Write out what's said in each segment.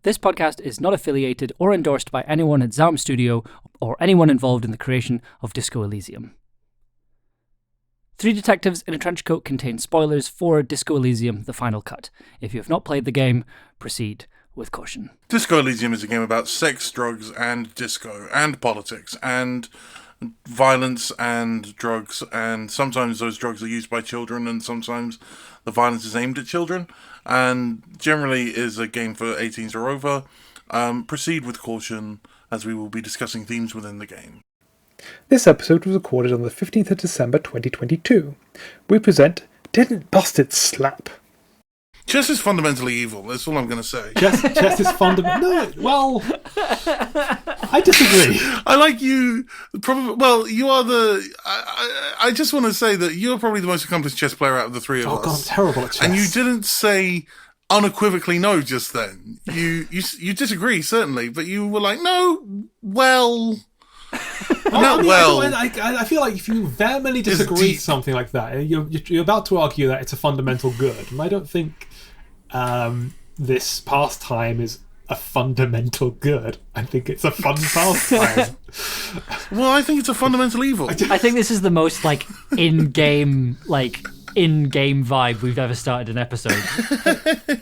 This podcast is not affiliated or endorsed by anyone at Zaum Studio or anyone involved in the creation of Disco Elysium. Three Detectives in a Trench Coat contains spoilers for Disco Elysium: The Final Cut. If you have not played the game, proceed with caution. Disco Elysium is a game about sex, drugs, and disco, and politics, and violence, and drugs, and sometimes those drugs are used by children, and sometimes the violence is aimed at children, and generally is a game for 18s or over. Proceed with caution, as we will be discussing themes within the game. This episode was recorded on the 15th of December 2022. We present Didn't Busted Slap. Chess is fundamentally evil, that's all I'm going to say. Chess is fundamental. No, well, I disagree. I like you, probably. Well, you are the. I just want to say that you're probably the most accomplished chess player out of the three of us. Oh God, I'm terrible at chess. And you didn't say unequivocally no just then. You disagree, certainly, but you were like, no, well. I feel like if you vehemently disagree with something like that, you're about to argue that it's a fundamental good. And I don't think this pastime is a fundamental good. I think it's a fun pastime. Well, I think it's a fundamental evil. I think this is the most in-game vibe we've ever started an episode.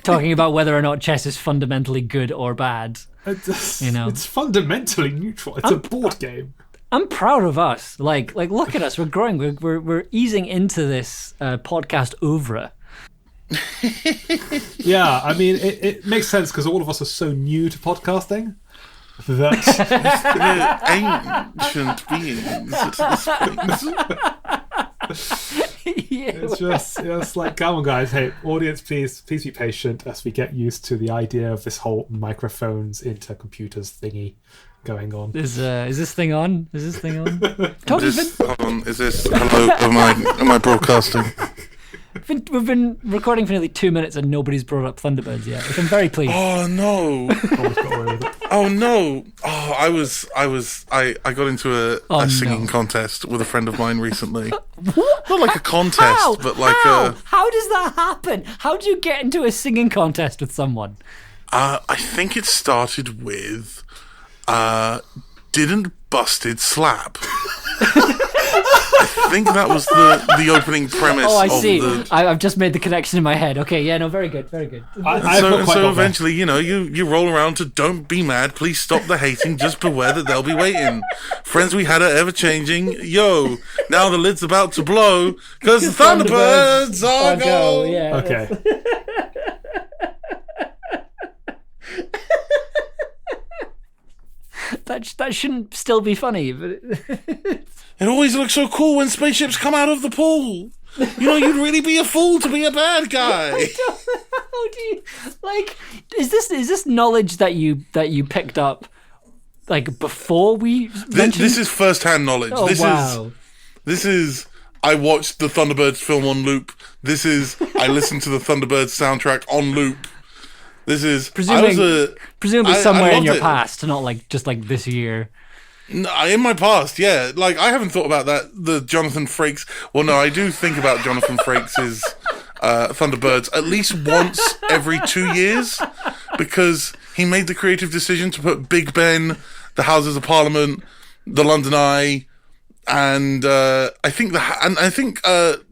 Talking about whether or not chess is fundamentally good or bad. It's fundamentally neutral. It's a board game. I'm proud of us. Like look at us. We're growing. We're easing into this podcast oeuvre. Yeah, I mean, it makes sense because all of us are so new to podcasting. That ancient beings at this point. It's just like, come on, guys. Hey, audience, please be patient as we get used to the idea of this whole microphones into computers thingy going on. Is this thing on? Is this thing on? Hold on. Is this? Hello? Am I broadcasting? We've been recording for nearly 2 minutes and nobody's brought up Thunderbirds yet. I'm very pleased. Oh no! Oh no! Oh, I got into a singing contest with a friend of mine recently. What? Not like a contest, but like a. How does that happen? How do you get into a singing contest with someone? I think it started with, didn't busted slap. I think that was the opening premise. Oh, I see. I've just made the connection in my head. Okay, yeah, no, very good, very good. So eventually, you roll around to "Don't be mad, please stop the hating, just beware that they'll be waiting. Friends we had are ever changing. Yo, now the lid's about to blow because the Thunderbirds are go." Yeah. Okay. That shouldn't still be funny, but it always looks so cool when spaceships come out of the pool. You'd really be a fool to be a bad guy. How do you is this knowledge that you picked up before we mentioned? This is first-hand knowledge. Oh, wow. This is I watched the Thunderbirds film on loop. This is I listened to the Thunderbirds soundtrack on loop. This is presumably somewhere in your past, not just this year. No, in my past, yeah. I haven't thought about that. The Jonathan Frakes. Well, no, I do think about Jonathan Frakes' Thunderbirds at least once every 2 years because he made the creative decision to put Big Ben, the Houses of Parliament, the London Eye, and I think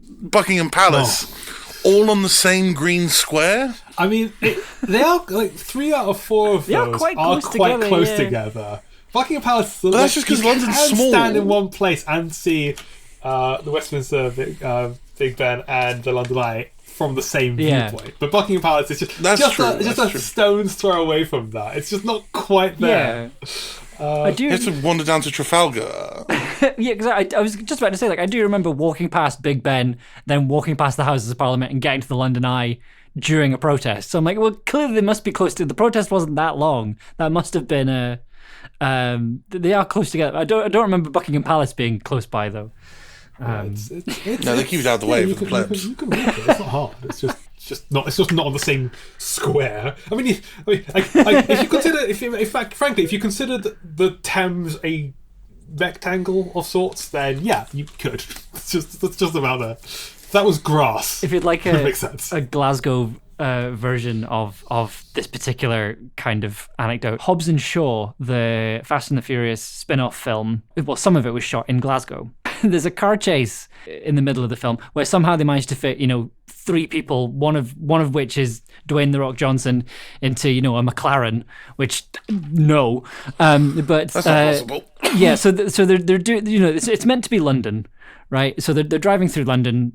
Buckingham Palace. Oh. All on the same green square. I mean, they are 3 out of 4 of those are quite close together. Buckingham Palace. But that's just because London's small. Stand in one place and see the Westminster Big Ben and the London Eye from the same viewpoint. But Buckingham Palace is just a stone's throw away from that. It's just not quite there. Yeah. You have to wander down to Trafalgar. Yeah, because I was just about to say, I do remember walking past Big Ben, then walking past the Houses of Parliament and getting to the London Eye during a protest. So I'm like, well, clearly they must be close to. The protest wasn't that long. That must have been a. They are close together. I don't remember Buckingham Palace being close by though. No, they keep it out of the way for the plebs. You can read it. It's not hard. It's just not on the same square. I mean, if you consider, frankly, if you consider the Thames a rectangle of sorts, then yeah, you could. That's just about there. That was grass. If you'd like makes sense. a Glasgow version of this particular kind of anecdote. Hobbs and Shaw, the Fast and the Furious spin-off film, well, some of it was shot in Glasgow. There's a car chase in the middle of the film where somehow they managed to fit, 3 people, one of which is Dwayne "The Rock" Johnson, into a McLaren, which but That's not possible. yeah. So they're doing, it's meant to be London, right? So they're driving through London,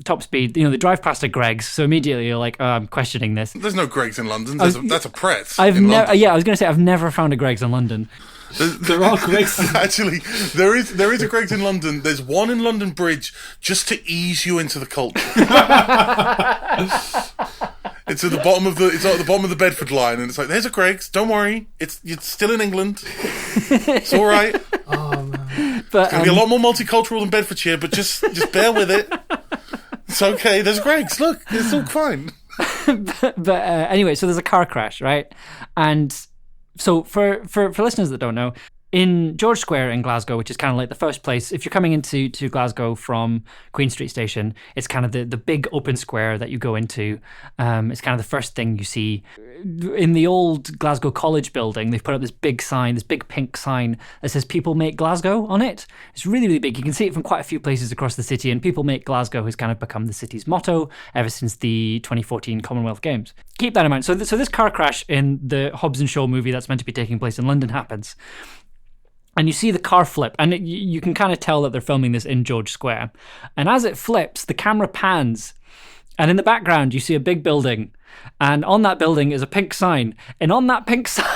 top speed. They drive past a Greggs, so immediately you're like, oh, I'm questioning this. There's no Greggs in London. That's a Pret. I was going to say I've never found a Greggs in London. There are Greggs. Actually, there is a Greggs in London. There's one in London Bridge just to ease you into the culture. It's at the bottom of the Bedford line, and it's like, there's a Greggs. Don't worry, it's still in England. It's all right. Oh man. But It's gonna be a lot more multicultural than Bedfordshire, but just bear with it. It's okay. There's Greggs. Look, it's all fine. but anyway, so there's a car crash, right? And so for listeners that don't know, in George Square in Glasgow, which is kind of like the first place, if you're coming into Glasgow from Queen Street Station, it's kind of the big open square that you go into. It's kind of the first thing you see. In the old Glasgow College building, they've put up this big sign, this big pink sign that says "People Make Glasgow" on it. It's really, really big. You can see it from quite a few places across the city, and "People Make Glasgow" has kind of become the city's motto ever since the 2014 Commonwealth Games. Keep that in mind. So this car crash in the Hobbs and Shaw movie that's meant to be taking place in London happens. And you see the car flip, and you can kind of tell that they're filming this in George Square. And as it flips, the camera pans, and in the background you see a big building, and on that building is a pink sign, and on that pink sign,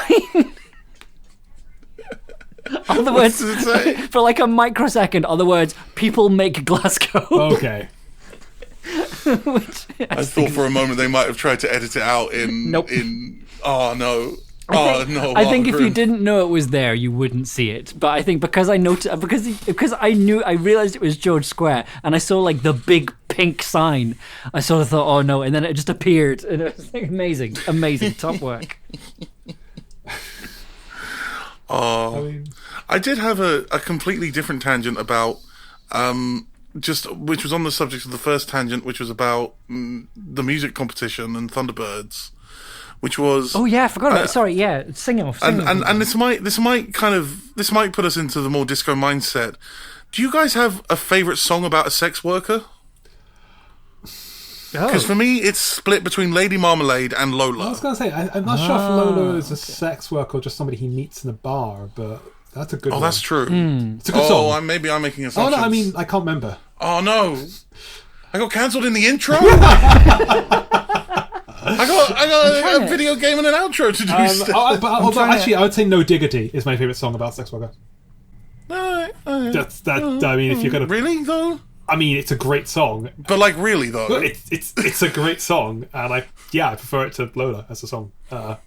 are the words, does it say? for like a microsecond, are the words "People Make Glasgow." Okay. Which I thought for a moment they might have tried to edit it out in. Nope. Oh no. Oh no! I think if you Margaret. didn't know it was there, you wouldn't see it. But I think because I noticed, because I realized it was George Square, and I saw like the big pink sign, I sort of thought, oh no, and then it just appeared, and it was like, amazing, top work. I did have a completely different tangent about which was on the subject of the first tangent, which was about the music competition and Thunderbirds. Which was Oh yeah, I forgot about it. Sorry, yeah, sing off. and this might put us into the more disco mindset. Do you guys have a favourite song about a sex worker? Because for me, it's split between Lady Marmalade and Lola. I was going to say, I'm not sure if Lola is a sex worker or just somebody he meets in a bar, but that's a good one. Oh, that's true. It's a good song. Maybe I'm making Oh, assumptions. no, I mean, I can't remember. Oh no, I got cancelled in the intro. I got a video game and an outro to do still. Actually, I would say "No Diggity" is my favorite song about sex worker. I mean, if you're gonna Really though? I mean, it's a great song. But like, really though? It's a great song, and I prefer it to Lola as a song. But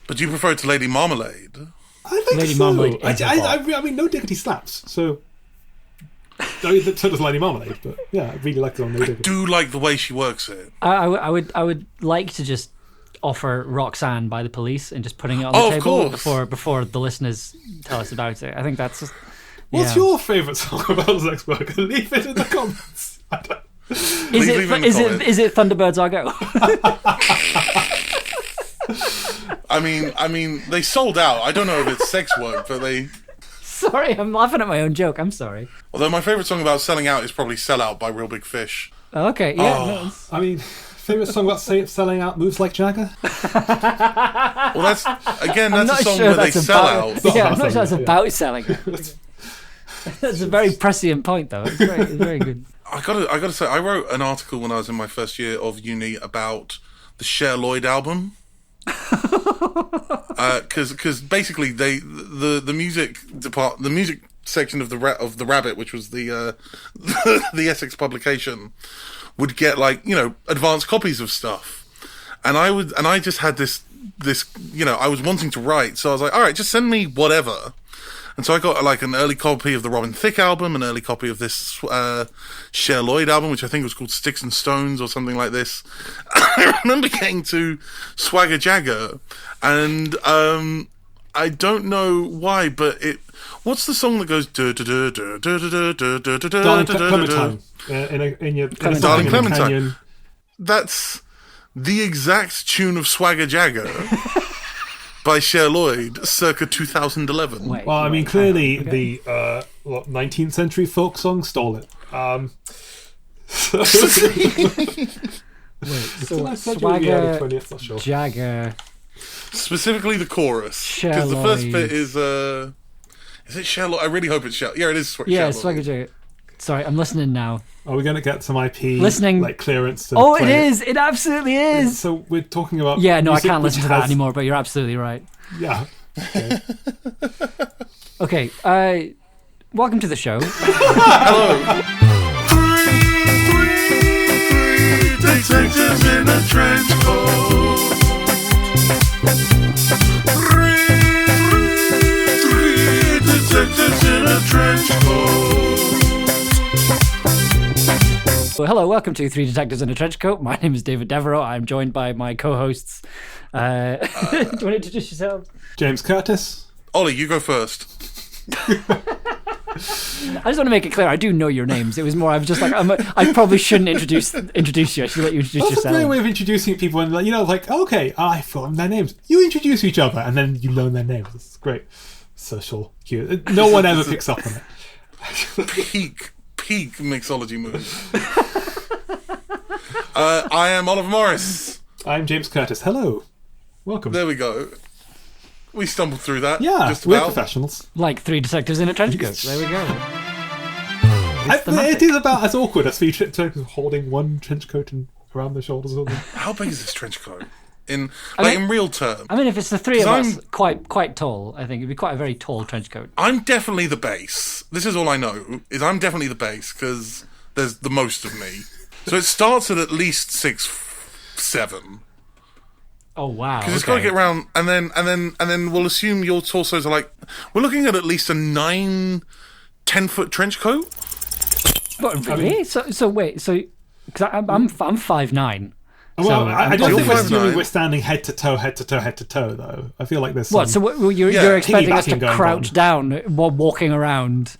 do you prefer it to Lady Marmalade? I think Lady so. Marmalade is I mean, "No Diggity" slaps. So. So does Lady Marmalade, but yeah, I really like the song "No Diggity." Do like the way she works it. I would like to just offer "Roxanne" by the Police and just putting it on the Oh, of table course. before the listeners tell us about it. I think that's just. What's your favourite song about sex worker? Leave it in the comments. Is leave it in the comments. is it Thunderbirds Are Go? I mean, they sold out. I don't know if it's sex work, but they. Sorry, I'm laughing at my own joke. I'm sorry. Although my favourite song about selling out is probably "Sell Out" by Real Big Fish. Okay, yeah. No, it's- I mean, favourite song about selling out moves like Jagger? Well, that's a not song sure where they that's sell about- out. Yeah, I'm not sure that's Yeah. about selling. That's a very prescient point, though. It's very good. I gotta say, I wrote an article when I was in my first year of uni about the Cher Lloyd album. Because basically the music section of the Rabbit, which was the the Essex publication, would get advanced copies of stuff, and I just had this I was wanting to write, so I was like, all right, just send me whatever. And so I got an early copy of the Robin Thicke album, an early copy of this Cher Lloyd album, which I think was called Sticks and Stones or something like this. I remember getting to Swagger Jagger, and I don't know why, but what's the song that goes? Darling Clementine. In your Darling Clementine. Canyon. That's the exact tune of Swagger Jagger by Cher Lloyd, circa 2011. Wait, Well, I mean, wait, clearly hang on, okay. the 19th century folk song stole it. So I said you were the early Swagger 20th, not sure. Jagger. Specifically the chorus. Cher Because the first Lloyd. bit is it Cher Lloyd? I really hope it's Cher. Yeah, it is Cher Yeah, Lloyd. Swagger Jagger. Sorry, I'm listening now. Are we going to get some IP Listening. like clearance? To Oh, it play is. It absolutely is. So we're talking about. Yeah, no, I music can't which listen to that has- anymore. But you're absolutely right. Yeah. Okay. Okay. Welcome to the show. Three detectives in a trench coat. Three detectives in a trench coat. Well, hello, welcome to Three Detectives in a Trench Coat. My name is David Devereaux. I'm joined by my co-hosts. Do you want to introduce yourself? James Curtis. Ollie, you go first. I just want to make it clear. I do know your names. It was more. I was just like, I probably shouldn't introduce you. I should let you introduce That's a great yourself. way of introducing people, and like, okay, I formed their names. You introduce each other, and then you learn their names. It's great social cue. No one ever picks up on it. Peak mixology move. I am Oliver Morris. I'm James Curtis. Hello, welcome. There we go. We stumbled through that. Yeah, just we're about. professionals. Like Three Detectives in a Trench Coat. There we go. It is about as awkward as three detectives holding one trench coat and around their shoulders. Or something. How big is this trench coat? In mean- in real terms. I mean, if it's the three of 'Cause us, quite tall, I think it'd be quite a very tall trench coat. I'm definitely the base. This is all I know, is I'm definitely the base, because there's the most of me. So it starts at least 6'7". Oh wow! Because it's got to get around, and then we'll assume your torsos are like, we're looking at least a 9-10 foot trench coat. But really? So wait. So because I'm 5'9". Well, So, I I'm don't think you're we're assuming 5'9". we're standing head to toe, though. I feel like there's What? some- So you're Yeah, expecting us to piggybacking going crouch on. down while walking around?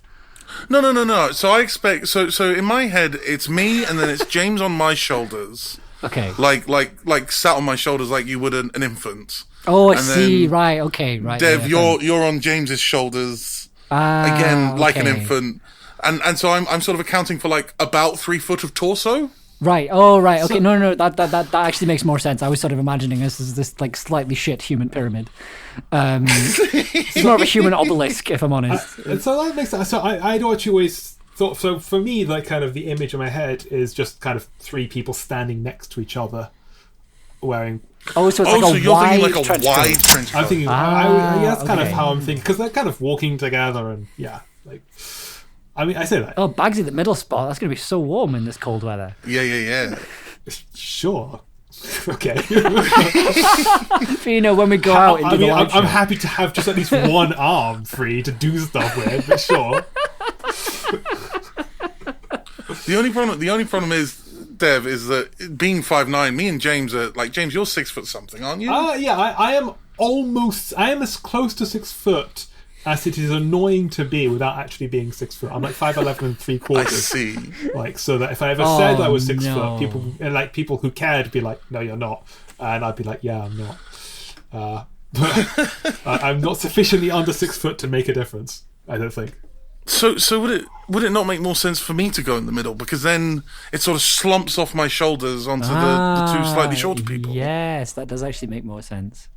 No. So I expect, so in my head, it's me, and then it's James on my shoulders. Okay. Like sat on my shoulders like you would an infant. Oh, I and see. then Right. Okay. Right. Dev, yeah, you're on James's shoulders fine. again, like an okay. infant. And so I'm sort of accounting for like about 3 foot of torso. Right. Oh, right. Okay. No. That actually makes more sense. I was sort of imagining this as this like slightly shit human pyramid. It's more of a human obelisk, if I'm honest. And so that makes sense. So I'd actually always thought. So for me, like kind of the image in my head is just kind of three people standing next to each other, wearing. Oh, so it's Oh, like so a you're wide thinking like a trench wide coat. trench coat. I'm thinking. Ah, that's kind of okay. how I'm thinking because they're kind of walking together and yeah, like. I mean, I say that. Oh, Bagsy, the middle spot. That's going to be so warm in this cold weather. Yeah. Sure. Okay. But, you know, when we go out into I mean, the live I'm show. happy to have just at least one arm free to do stuff with, but sure. The only problem is, Dev, is that being 5'9", me and James are like, James, you're 6 foot something, aren't you? Yeah, I am as close to 6 foot as it is annoying to be without actually being 6 foot. I'm like 5'11" and 3/4. I see. Like, so that if I ever said I was 6 no. foot, people who cared would be like, no, you're not. And I'd be like, yeah, I'm not. But I'm not sufficiently under 6 foot to make a difference, I don't think. So would it not make more sense for me to go in the middle, because then it sort of slumps off my shoulders onto the two slightly shorter people, Yes, that does actually make more sense.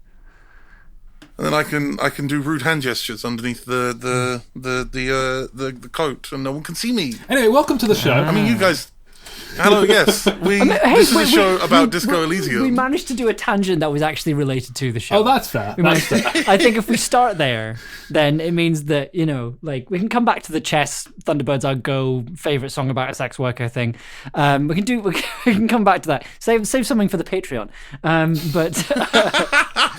and then I can do rude hand gestures underneath the coat, and no one can see me. Anyway, welcome to the show. I mean, you guys. Hello, yes. Hey, This is a wait, show wait, about we- Disco we- Elysium. We managed to do a tangent that was actually related to the show. Oh, that's fair. We managed to- I think if we start there, then it means that, you know, like we can come back to the Chess Thunderbirds Our Go favorite song about a sex worker thing. We can come back to that. Save something for the Patreon. But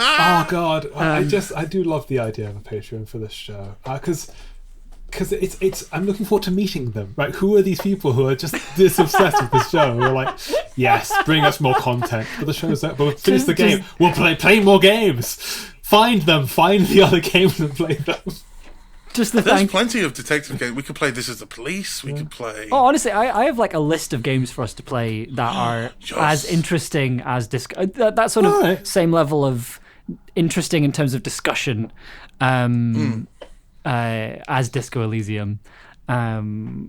Oh god, I do love the idea of a Patreon for this show because it's I'm looking forward to meeting them. Right, who are these people who are just this obsessed with this show? Who are like, yes, bring us more content. But the show's out. But we'll finish the game. We'll play more games. Find them. Find the other games and play them. Just the There's thank. plenty of detective games. We could play This Is the Police. We could play. Oh, honestly, I have like a list of games for us to play that are Yes. as interesting as Disco. That sort of Alright. same level of interesting in terms of discussion as Disco Elysium. Cool.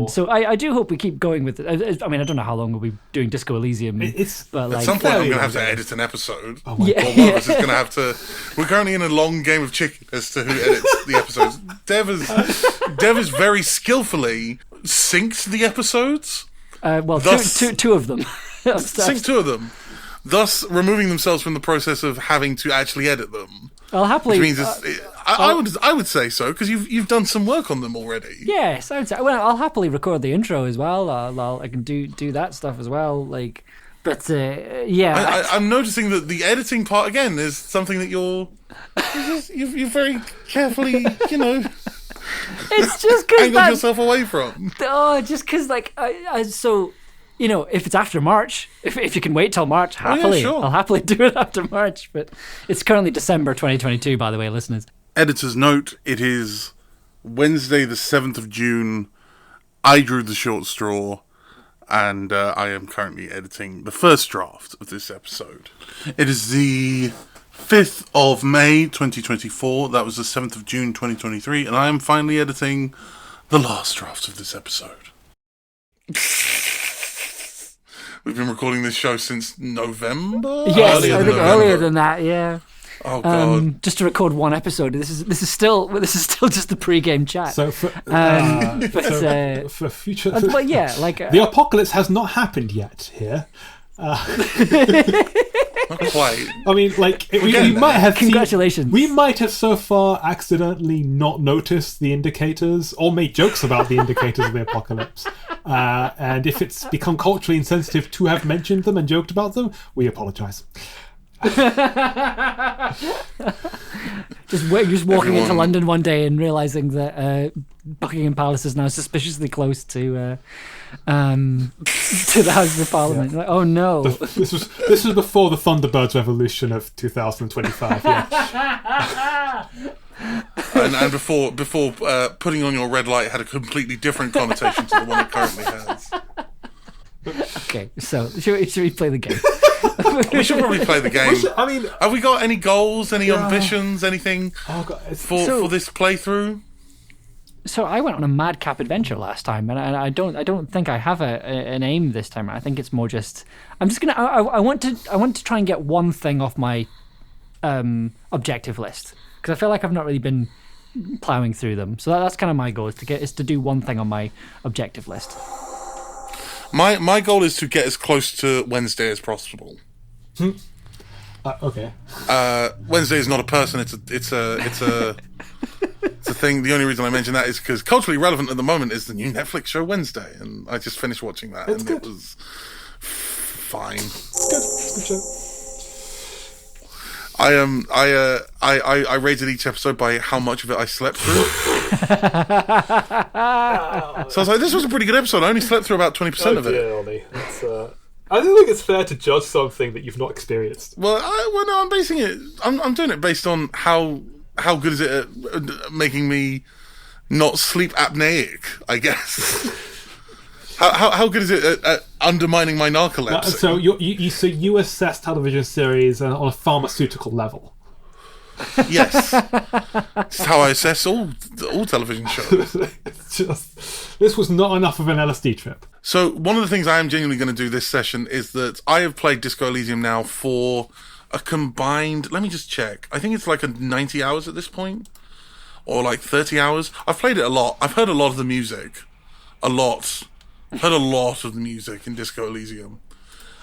And so I do hope we keep going with it. I mean, I don't know how long we'll be doing Disco Elysium. It's but At like, some point, I'm very going to have to well edit an episode. oh my yeah, Or one of us is going to have to. We're currently in a long game of chicken as to who edits the episodes. Dev is very skillfully synced the episodes, well, thus- two of them. synced two of them, thus removing themselves from the process of having to actually edit them. I'll happily. Which means I would say so because you've done some work on them already. Yes, I would say. Well, I'll happily record the intro as well. I can do that stuff as well. Like, but yeah, I'm noticing that the editing part again is something that you're very carefully, it's just because angled yourself away from. just because like so. If it's after March, if you can wait till March, happily, sure. I'll happily do it after March. But it's currently December 2022, by the way, listeners. Editor's note: it is Wednesday, the 7th of June. I drew the short straw, and I am currently editing the first draft of this episode. It is the 5th of May, 2024. That was the 7th of June, 2023, and I am finally editing the last draft of this episode. We've been recording this show since November? Yes, Earlier I than think November. earlier than that. Yeah. Oh, God. Just to record one episode. This is still just the pre-game chat. So for, for future, but yeah, like the apocalypse has not happened yet here. Not quite. I mean, like we getting might there. have Congratulations. we might have so far accidentally not noticed the indicators or made jokes about the indicators of the apocalypse. And if it's become culturally insensitive to have mentioned them and joked about them, we apologise. just walking into Everyone- London one day and realizing that Buckingham Palace is now suspiciously close to the House of Parliament. Like, oh no! This was before the Thunderbirds revolution of 2025. Yeah. And before putting on your red light had a completely different connotation to the one it currently has. Okay, so should we play the game? We should probably play the game. I mean, Have we got any goals, any ambitions, anything oh God, for this playthrough? So I went on a madcap adventure last time, and I don't think I have an aim this time. I think it's more just I'm just gonna I want to try and get one thing off my objective list because I feel like I've not really been plowing through them. So that's kind of my goal is to do one thing on my objective list. My goal is to get as close to Wednesday as possible. okay. Wednesday is not a person; it's a thing. The only reason I mention that is because culturally relevant at the moment is the new Netflix show Wednesday, and I just finished watching that, It's and good. it was fine. Good show. I rated each episode by how much of it I slept through. So I was like, this was a pretty good episode. I only slept through about 20% of it. Ollie. I don't think it's fair to judge something that you've not experienced. Well, no, I'm basing it. I'm doing it based on how good is it at making me not sleep apneic, I guess. How good is it at undermining my narcolepsy? So you assess television series on a pharmaceutical level. Yes, it's how I assess all television shows. It's just this was not enough of an LSD trip. So one of the things I am genuinely going to do this session is that I have played Disco Elysium now for a combined, let me just check, I think it's like 90 hours at this point, or like 30 hours. I've played it a lot. I've heard a lot of the music. A lot. I've heard a lot of the music in Disco Elysium.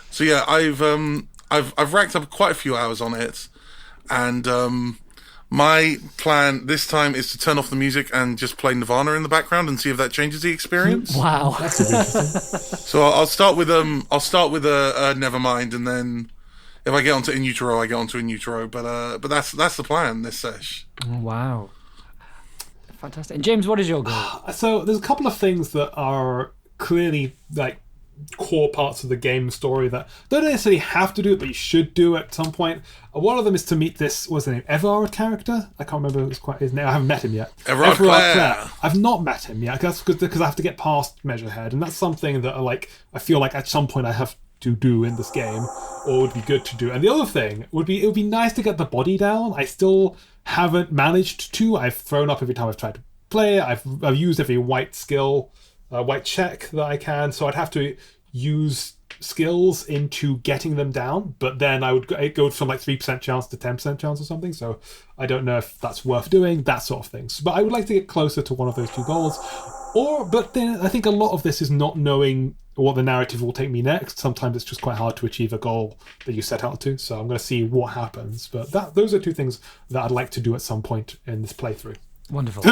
So yeah, I've racked up quite a few hours on it, and my plan this time is to turn off the music and just play Nirvana in the background and see if that changes the experience. Wow. So I'll start with Nevermind, and then if I get onto In Utero, I get onto In Utero. But that's the plan this sesh. Wow. Fantastic. And James, what is your goal? So there's a couple of things that are clearly like core parts of the game story that don't necessarily have to do it, but you should do at some point. One of them is to meet this, what's the name, Everard character? I can't remember his name. I haven't met him yet. Everard Clare. I've not met him yet. That's because I have to get past Measurehead, and that's something that I feel like at some point I have to do in this game, or would be good to do. And the other thing would be nice to get the body down. I still haven't managed to. I've thrown up every time I've tried to play it. I've used every white check that I can, so I'd have to use skills into getting them down, but then it go from like 3% chance to 10% chance or something, so I don't know if that's worth doing, that sort of thing. But I would like to get closer to one of those two goals. But then I think a lot of this is not knowing what the narrative will take me next. Sometimes it's just quite hard to achieve a goal that you set out to, so I'm going to see what happens. But those are two things that I'd like to do at some point in this playthrough. Wonderful.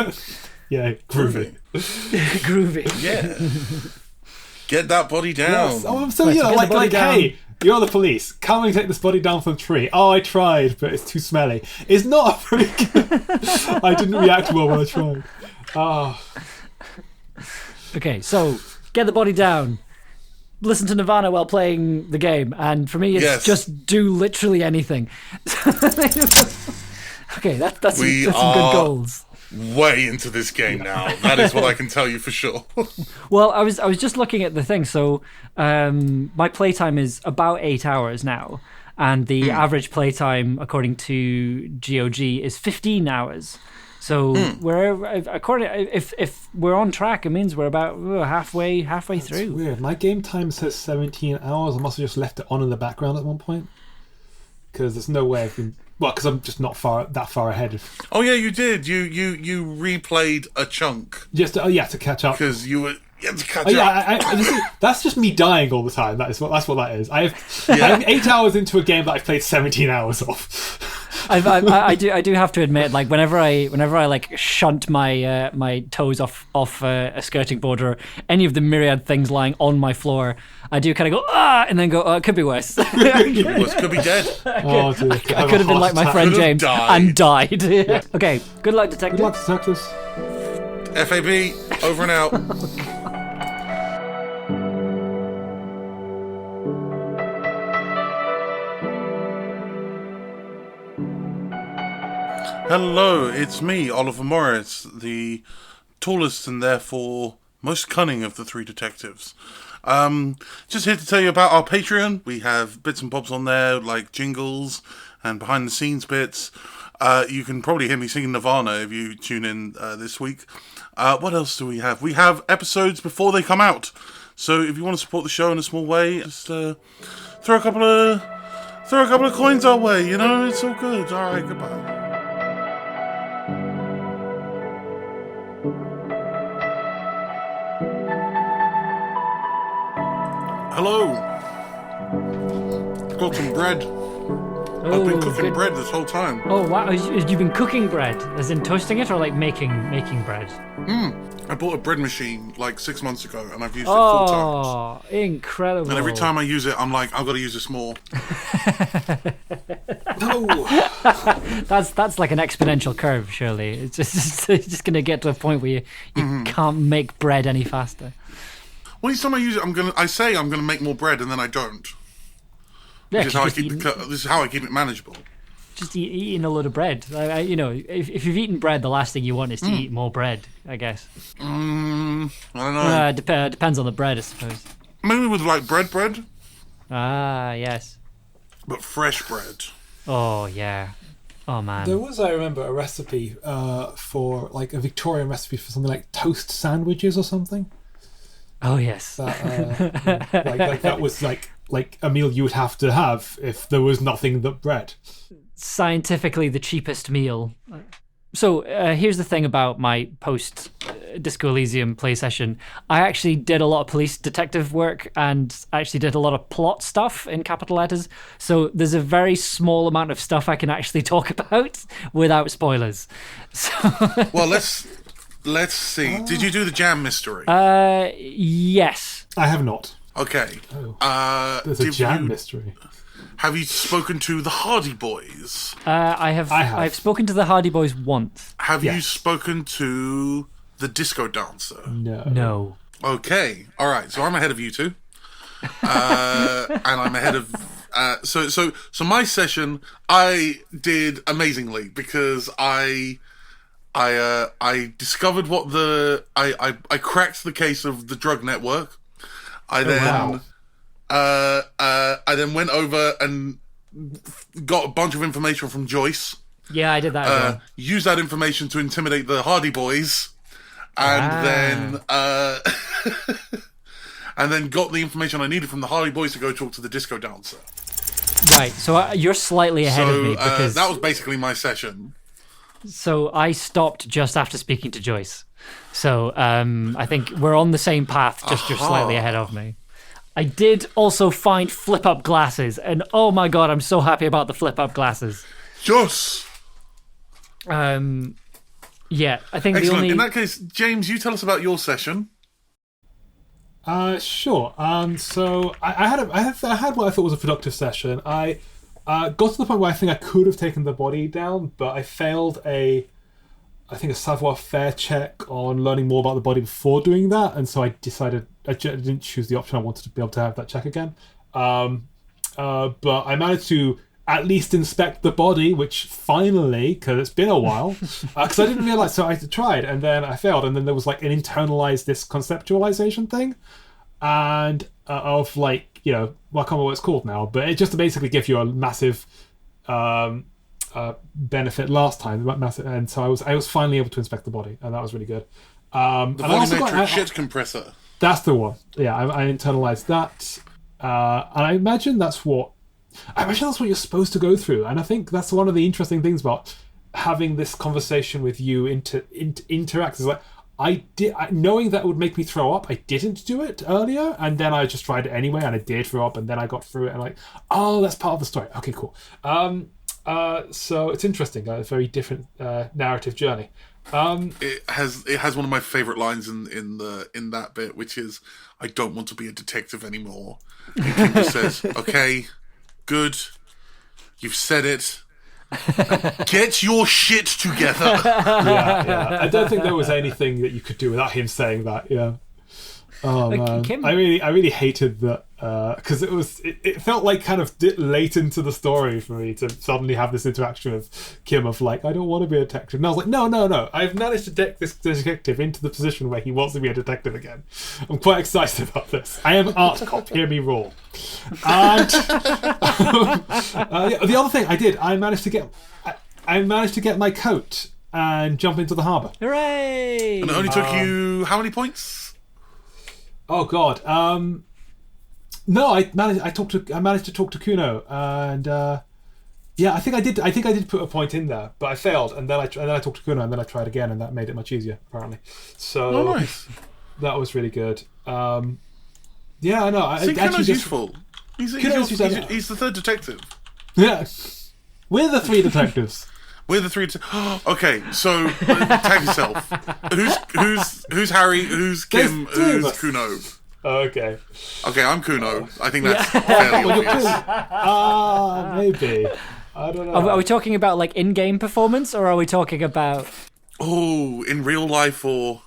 Yeah, groovy. Groovy. Yeah. Get that body down. Yes. Oh, so hey, you're the police. Come and take this body down from the tree. Oh, I tried, but it's too smelly. It's not very good. I didn't react well when I tried. Okay, so get the body down. Listen to Nirvana while playing the game, and for me, it's just do literally anything. Okay, that's some good goals. Way into this game now. That is what I can tell you for sure. Well, I was just looking at the thing. So my playtime is about 8 hours now, and the average playtime according to GOG is 15 hours. So if we're on track, it means we're about halfway through. Weird. My game time says 17 hours. I must have just left it on in the background at one point, because there's no way I can. Well, because I'm just not that far ahead. Oh yeah, you did. You replayed a chunk. Just to catch up. Because you had to catch up. Yeah, that's just me dying all the time. That's what that is. I'm 8 hours into a game that I've played 17 hours of. I do have to admit, like whenever I like shunt my toes off a skirting board or any of the myriad things lying on my floor, I do kind of go and then go, it could be worse. Could be dead. Oh, dude, I could have been like my friend James and died. Okay, good luck, detectives. Good luck, detectives. FAB, over and out. Hello, it's me, Oliver Morris, the tallest and therefore most cunning of the three detectives. Just here to tell you about our Patreon. We have bits and bobs on there, like jingles and behind the scenes bits. You can probably hear me singing Nirvana if you tune in this week. What else do we have? We have episodes before they come out. So if you want to support the show in a small way, just throw a couple of coins our way, you know, it's all good. Alright, goodbye. Hello. Got some bread. I've been cooking bread this whole time. Oh wow! You've been cooking bread, as in toasting it, or like making bread? I bought a bread machine like 6 months ago, and I've used it 4 times. Oh, incredible! And every time I use it, I'm like, I've got to use this more. No. That's like an exponential curve, surely. It's just going to get to a point where you can't make bread any faster. Well, each time I use it, I say I'm gonna make more bread, and then I don't. Yeah, This is how I keep it manageable. Just eating a load of bread. If you've eaten bread, the last thing you want is to eat more bread, I guess. I don't know. Depends on the bread, I suppose. Maybe with like bread. Ah, yes. But fresh bread. Oh, yeah. Oh, man. There was, I remember, a recipe for, like, a Victorian recipe for something like toast sandwiches or something. Oh, yes. That was like a meal you would have to have if there was nothing but bread. Scientifically the cheapest meal. So here's the thing about my post Disco Elysium play session. I actually did a lot of police detective work and actually did a lot of plot stuff in capital letters. So there's a very small amount of stuff I can actually talk about without spoilers. So Well, let's see. Did you do the jam mystery? Yes. I have not. Okay. There's a jam mystery. Have you spoken to the Hardy Boys? I have. I've spoken to the Hardy Boys once. Have you spoken to the disco dancer? No. No. Okay. All right. So I'm ahead of you two. and I'm ahead of. So my session I did amazingly because I discovered what I cracked the case of the drug network. I then went over and got a bunch of information from Joyce. Yeah, I did that as well. Used that information to intimidate the Hardy Boys, and then got the information I needed from the Hardy Boys to go talk to the disco dancer. Right, so you're slightly ahead of me because that was basically my session. So I stopped just after speaking to Joyce. So I think we're on the same path, just you're slightly ahead of me. I did also find flip-up glasses, and oh my god, I'm so happy about the flip-up glasses. Yes! Yeah, I think Excellent. the only... In that case, James, you tell us about your session. Sure. So I had what I thought was a productive session. I got to the point where I think I could have taken the body down, but I failed a savoir-faire check on learning more about the body before doing that, and so I decided I didn't choose the option. I wanted to be able to have that check again. But I managed to at least inspect the body, which finally, because it's been a while, because I didn't realize, so I tried, and then I failed, and then there was like an internalized this conceptualization thing, and of like, you know, well, I can't remember what it's called now, but it just basically gives you a massive benefit last time, and so I was finally able to inspect the body, and that was really good. The and I also volumetric shit compressor. That's the one. Yeah, I internalized that, and I imagine that's what you're supposed to go through. And I think that's one of the interesting things about having this conversation with you interact is like knowing that would make me throw up. I didn't do it earlier, and then I just tried it anyway, and I did throw up, and then I got through it, and like, oh, that's part of the story. Okay, cool. So it's interesting. A very different narrative journey. It has one of my favorite lines in that bit, which is, "I don't want to be a detective anymore." And Kim just says, "Okay, good, you've said it. Get your shit together." Yeah. I don't think there was anything that you could do without him saying that. Yeah. Oh man, Kim... I really hated that because it felt like kind of late into the story for me to suddenly have this interaction with Kim of like, I don't want to be a detective, and I was like, no, I've managed to deck this detective into the position where he wants to be a detective again. I'm quite excited about this. I am an art cop. Hear me roar. And the other thing I did, I managed to get my coat and jump into the harbour. Hooray! And it only took you how many points? Oh God. No, I managed to talk to Kuno, and yeah, I think I did put a point in there, but I failed, and then I talked to Kuno, and then I tried again, and that made it much easier apparently. So nice. That was really good. Yeah, I know. See, Kuno's useful. He's the third detective. Yeah, we're the three detectives. We're the three. Okay, so tag yourself. Who's Harry? Who's Kim? Who's Kuno? Okay, I'm Kuno. I think that's fairly obvious. Maybe. I don't know. Are we talking about like in-game performance, or are we talking about? Oh, in real life or?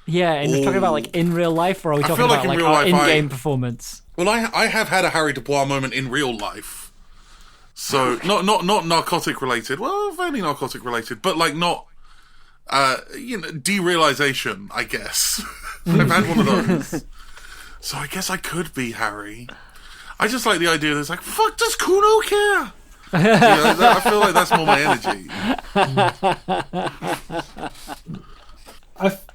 Yeah, and we're talking about like in real life, or are we talking about like our in-game performance? Well, I have had a Harry Dubois moment in real life. So not narcotic related. Well, fairly narcotic related, but like not derealization, I guess. I've had one of those. So I guess I could be Harry. I just like the idea that it's like, fuck, does Kuno care? I feel like that's more my energy.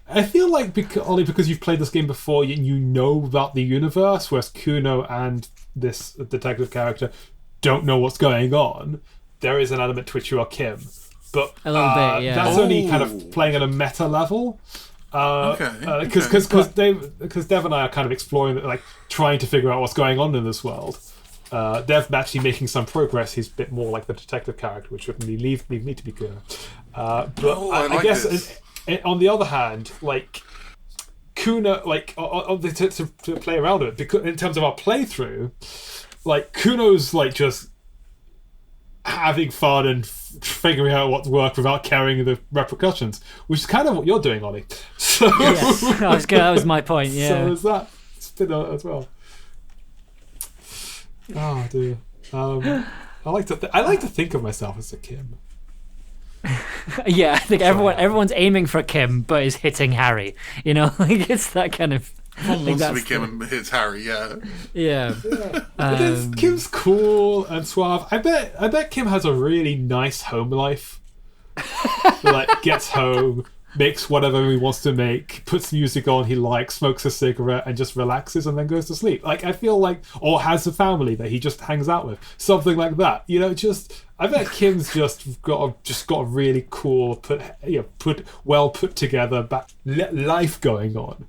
I feel like only because you've played this game before, you know about the universe, whereas Kuno and this detective character don't know what's going on. There is an element to which you are Kim, but a little bit, yeah. That's only kind of playing at a meta level. Because Dev and I are kind of exploring, like trying to figure out what's going on in this world. Dev actually making some progress. He's a bit more like the detective character, which would leave me to be Kuno. I guess on the other hand, like Kuno, like to play around with it, because in terms of our playthrough, like Kuno's like just having fun and figuring out what to work without carrying the repercussions, which is kind of what you're doing, Ollie. So yes, that was my point. Yeah. So there's that spin on it as well. Oh dear. I like to think of myself as a Kim. Yeah, I think everyone's aiming for Kim, but is hitting Harry. You know, like it's that kind of. One wants to be Kim and hits Harry, yeah. Yeah. Kim's cool and suave. I bet Kim has a really nice home life. Like gets home, makes whatever he wants to make, puts music on he likes, smokes a cigarette, and just relaxes and then goes to sleep. Like I feel like, or has a family that he just hangs out with, something like that. You know, I bet Kim's just got a really cool, put together life going on.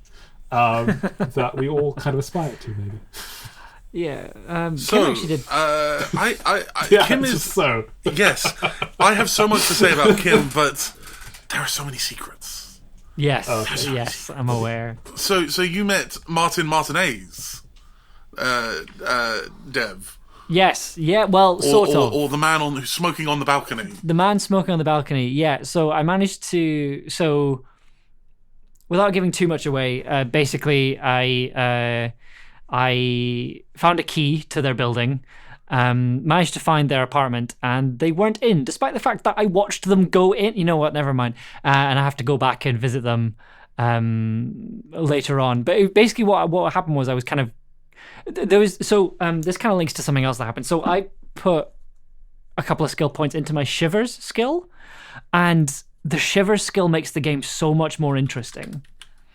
That we all kind of aspire to, maybe. Yeah. So, Kim actually did. Kim is so. Yes, I have so much to say about Kim, but there are so many secrets. Yes. Yes, I'm aware. So you met Martin Martinez, Dev. Yes. Yeah. Well, sort of. Or the man who's smoking on the balcony. The man smoking on the balcony. Yeah. So I managed to. So, without giving too much away, basically, I found a key to their building, managed to find their apartment, and they weren't in, despite the fact that I watched them go in. You know what? Never mind. And I have to go back and visit them later on. But basically, what happened was I was kind of this kind of links to something else that happened. So I put a couple of skill points into my Shivers skill, and the Shivers skill makes the game so much more interesting.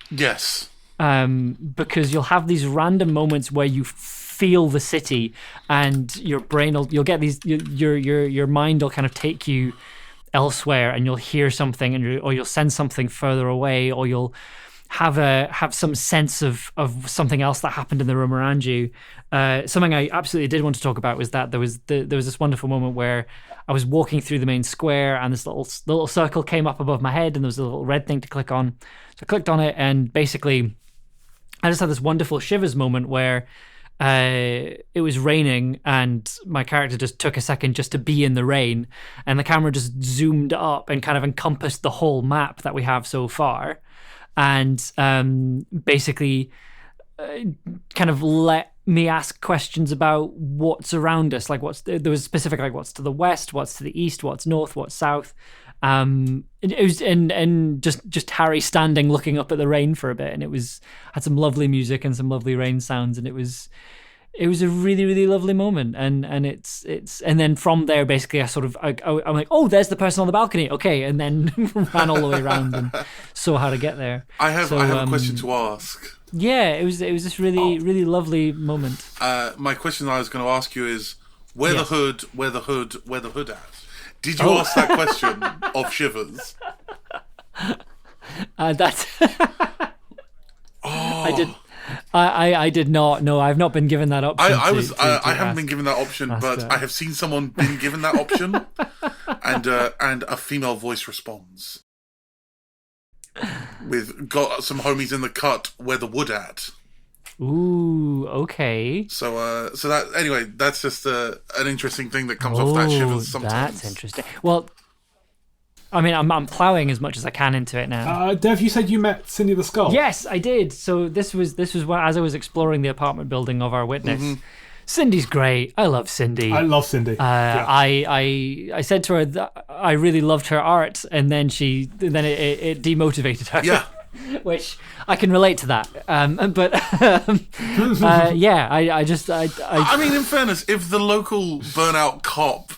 Yes. Because you'll have these random moments where you feel the city, and your brain you'll get these your mind will kind of take you elsewhere, and you'll hear something, or you'll sense something further away, or you'll have some sense of something else that happened in the room around you. Something I absolutely did want to talk about was that there was this wonderful moment where I was walking through the main square, and this little circle came up above my head, and there was a little red thing to click on. So I clicked on it, and basically I just had this wonderful Shivers moment where it was raining, and my character just took a second just to be in the rain, and the camera just zoomed up and kind of encompassed the whole map that we have so far, and basically kind of let me ask questions about what's around us, like there was specific, like what's to the west, what's to the east, what's north, what's south. It was and just Harry standing looking up at the rain for a bit, and had some lovely music and some lovely rain sounds, and it was a really, really lovely moment, and it's and then from there basically I'm like, oh, there's the person on the balcony, okay, and then ran all the way around and saw how to get there. I have a question to ask. Yeah, it was this really really lovely moment. My question I was going to ask you is where the hood at? Did you ask that question of Shivers? That's. I did. I did not. No, I've not been given that option. I haven't been given that option, but I have seen someone been given that option, and a female voice responds with "Got some homies in the cut. Where the wood at?" Ooh, okay. So that anyway, that's just an interesting thing that comes off that Shivers sometimes. That's interesting. Well, I mean, I'm plowing as much as I can into it now. Dev, you said you met Cindy the Skull. Yes, I did. So this was what, as I was exploring the apartment building of our witness. Mm-hmm. Cindy's great. I love Cindy. I love Cindy. Yeah. I said to her that I really loved her art, and then it demotivated her. Yeah. Which I can relate to that, but yeah, I mean, in fairness, if the local burnout cop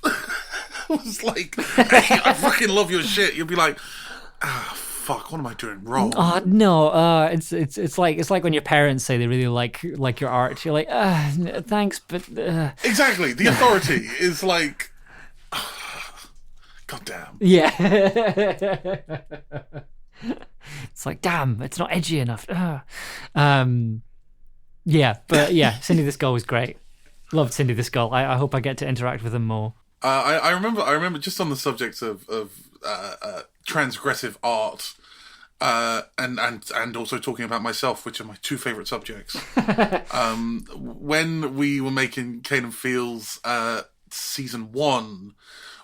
was like, "Hey, I fucking love your shit," you'd be like, "Fuck, what am I doing wrong?" No, it's like when your parents say they really like your art. You're like, thanks, but exactly. The authority is like, God damn. Yeah. It's like, damn, it's not edgy enough. Yeah, but yeah, Cindy the Skull was great. Loved Cindy the Skull. I hope I get to interact with him more. I remember just on the subject of transgressive art, and also talking about myself, which are my two favourite subjects. When we were making Kane and Fields season 1,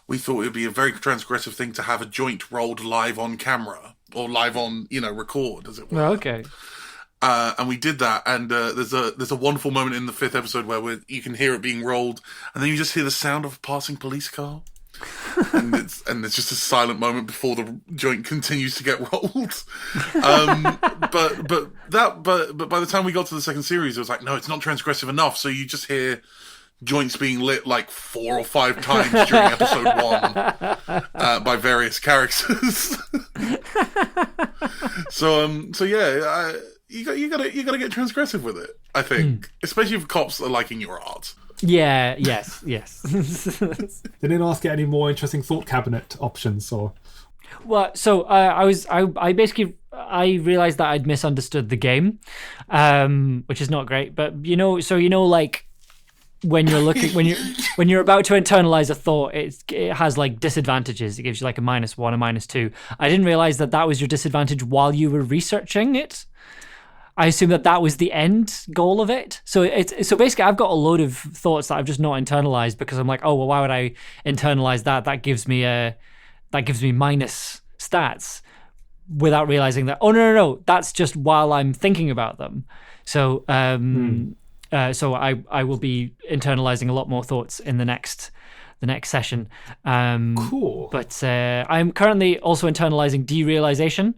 we thought it would be a very transgressive thing to have a joint rolled live on camera. Or live on, record, as it were. Oh, okay. And we did that, and there's a wonderful moment in the 5th episode where you can hear it being rolled, and then you just hear the sound of a passing police car, and it's just a silent moment before the joint continues to get rolled. But by the time we got to the second series, it was like, no, it's not transgressive enough. So you just hear joints being lit like 4 or 5 times during episode 1 by various characters. So yeah. You gotta get transgressive with it, I think. Especially if cops are liking your art. Yeah, yes. They didn't ask you any more interesting thought cabinet options, or? Well, so I basically realized that I'd misunderstood the game, which is not great. But like when you're looking when you're about to internalize a thought, it has like disadvantages. It gives you like a -1, a -2. I didn't realize that was your disadvantage while you were researching it. I assume that was the end goal of it. So basically I've got a load of thoughts that I've just not internalized because I'm like, oh well, why would I internalize that? That gives me minus stats, without realizing that, oh no, that's just while I'm thinking about them. So so I will be internalizing a lot more thoughts in the next session. Cool. But I'm currently also internalizing derealization,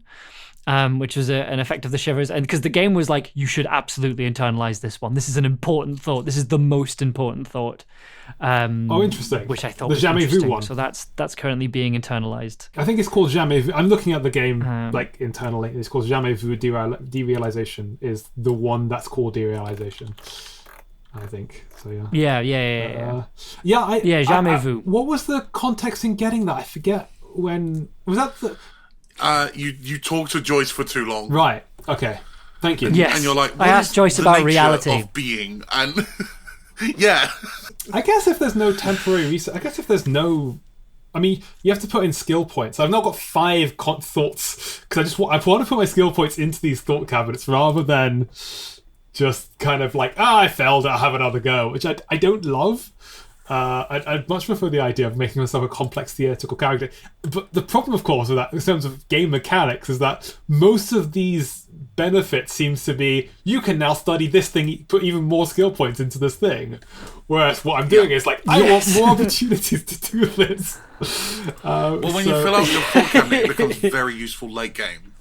which was an effect of the shivers, and because the game was like, you should absolutely internalize this one. This is an important thought. This is the most important thought. Interesting. Which I thought the was Jamais Vu interesting. one. So that's currently being internalized. I think it's called Jamais Vu. I'm looking at the game like internally. It's called Jamais Vu. Derealization is the one that's called derealization, I think. So yeah. Yeah. Jamais Vu. What was the context in getting that? I forget. When was that? You talk to Joyce for too long. Right. Okay. Thank you. Yes. And you're like, I asked Joyce the about nature reality of being, and yeah. I guess if there's no temporary research, I guess if there's no, I mean, you have to put in skill points. I've now got 5 thoughts because I want to put my skill points into these thought cabinets rather than just kind of like, I failed, I'll have another go, which I don't love. I'd much prefer the idea of making myself a complex theoretical character. But the problem, of course, with that, in terms of game mechanics, is that most of these benefits seems to be, you can now study this thing, put even more skill points into this thing. Whereas what I'm doing is like, I want more opportunities to do this. When you fill out your thought cabinet, it becomes very useful late game.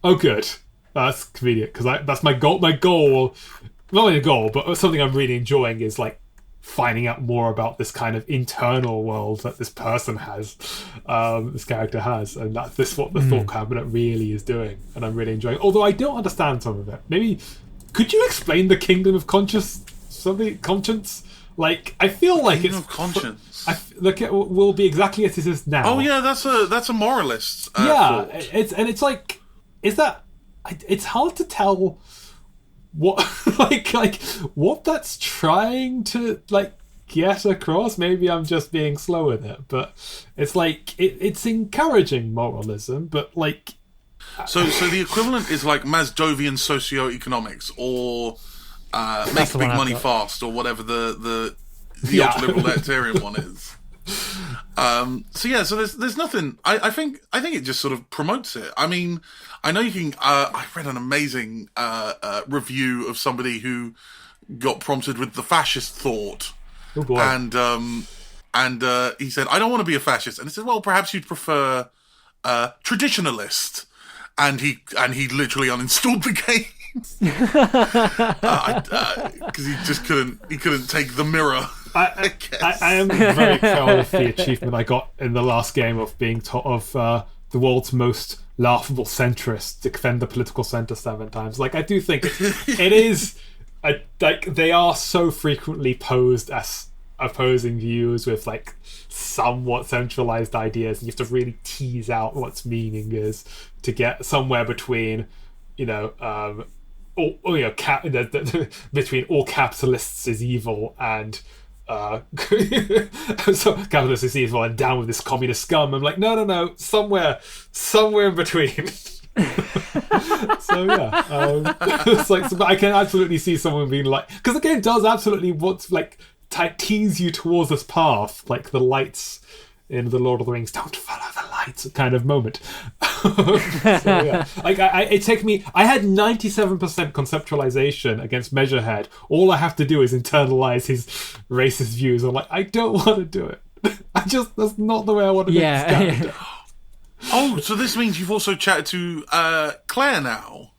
Oh, good. That's convenient, because that's my goal. My goal, not only a goal, but something I'm really enjoying is like finding out more about this kind of internal world that this person has, this character has, and that's what the thought cabinet really is doing, and I'm really enjoying it. Although I don't understand some of it. Maybe could you explain the Kingdom of Conscience? Conscience? Like, I feel like Kingdom of Conscience. Like it will be exactly as it is now. Oh yeah, that's a moralist. Yeah, thought. it's like, is that? It's hard to tell what like what that's trying to like get across. Maybe I'm just being slow with it, but it's like it's encouraging moralism, but like so the equivalent is like Masdovian socioeconomics, or make big money fast, or whatever the ultra-liberal libertarian one is. So there's nothing. I think it just sort of promotes it. I mean, I know you can. I read an amazing review of somebody who got prompted with the fascist thought. Oh boy. And he said, I don't want to be a fascist. And he said, well, perhaps you'd prefer traditionalist. And he literally uninstalled the game. Because he just couldn't take the mirror. I am very proud of the achievement I got in the last game of being the world's most laughable centrist, defend the political center 7 times. Like, I do think it is like they are so frequently posed as opposing views with like somewhat centralized ideas, and you have to really tease out what's meaning is to get somewhere between, between all capitalists is evil and so capitalist is evil and down with this communist scum. I'm like, no, somewhere in between. So yeah, it's like, but I can absolutely see someone being like, because the game does absolutely want like tease you towards this path, like the lights in the Lord of the Rings, don't follow the lights kind of moment. Yeah. Like it took me. I had 97% conceptualization against Measurehead. All I have to do is internalize his racist views. I'm like, I don't want to do it. That's not the way I want to make this character. Oh, so this means you've also chatted to Claire now.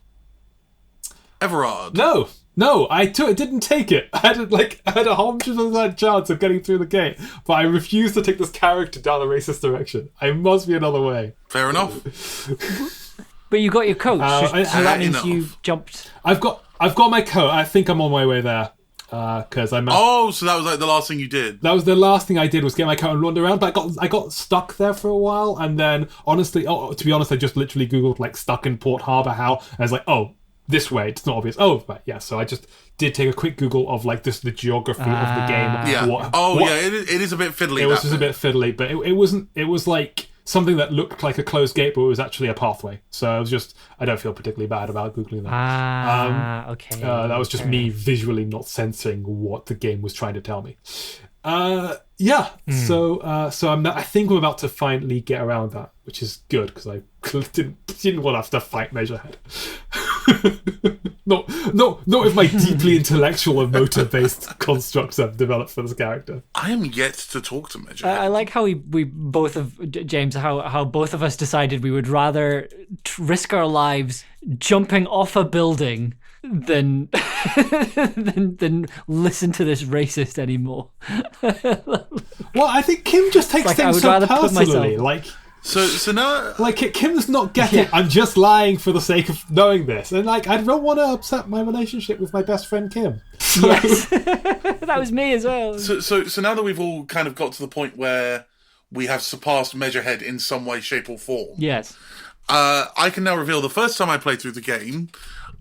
Everard. No, it didn't take it. I had a 100% chance of getting through the gate, but I refused to take this character down the racist direction. I must be another way. Fair enough. But you got your coach, so that means you jumped. I've got my coat. I think I'm on my way there. Because I'm. Oh, so that was like the last thing you did. That was the last thing I did was get my coat and run around. But I got stuck there for a while, and then honestly, to be honest, I just literally googled like stuck in Port Harbour how, and I was like, oh, this way. It's not obvious. Oh, right, yeah. So I just did take a quick Google of like the geography of the game. Yeah. It is a bit fiddly. It was just a bit fiddly, but it wasn't. It was like something that looked like a closed gate, but it was actually a pathway. So it was just. I don't feel particularly bad about googling that. Okay. That was just me visually not sensing what the game was trying to tell me. Yeah. So I think I'm about to finally get around that, which is good because I didn't want to have to fight Measurehead. not with my deeply intellectual and motor-based constructs I've developed for this character. I am yet to talk to Measurehead. I like how we both of James, how both of us decided we would rather risk our lives jumping off a building than than listen to this racist anymore. Well, I think Kim just takes things so personally. So now, like Kim's not getting. Yeah. I'm just lying for the sake of knowing this, and like I don't want to upset my relationship with my best friend Kim. So. Yes, that was me as well. So now that we've all kind of got to the point where we have surpassed Measurehead in some way, shape, or form. Yes. I can now reveal the first time I played through the game,